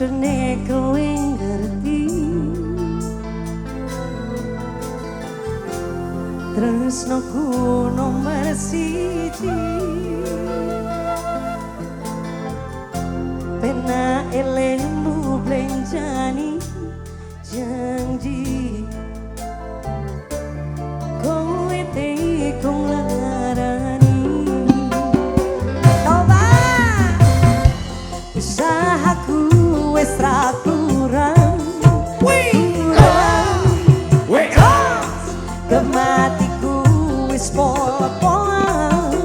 Kudune kowe ngerti tresnoku nomor siji pena elemu blenjani janji kowe tekong larani toba usahaku wis ra kurang kematiku wis pol-polan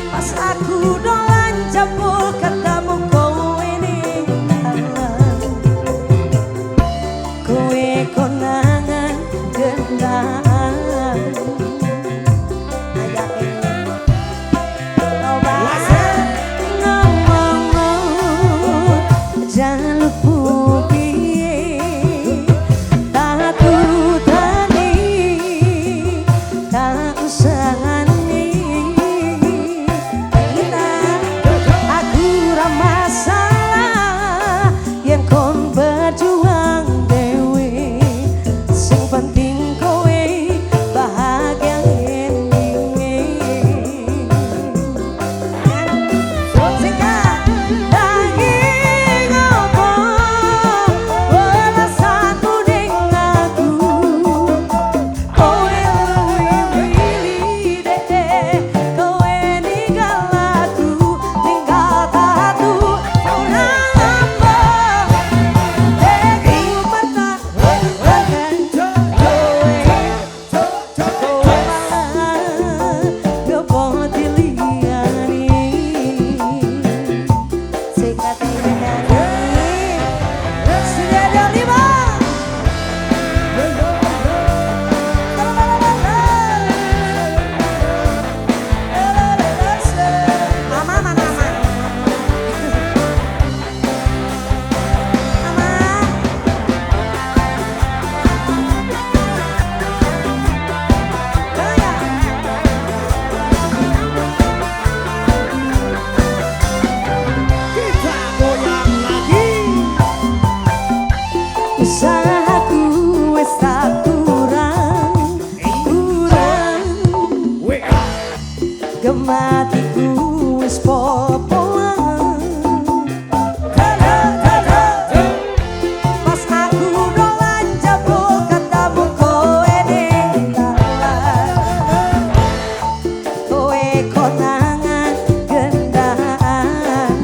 pas aku dolan jebul ketemu kowe ning dalan kowe konangan gendaan jalukku piye tak tutani tak usahani aku ra masalah yen kon berjuang dewe sing penting kowe bahagia usahaku wis tak kurang gematiku wis pol-polan pas aku dolan jebul ketemu kowe ning dalan kowe konangan gendaan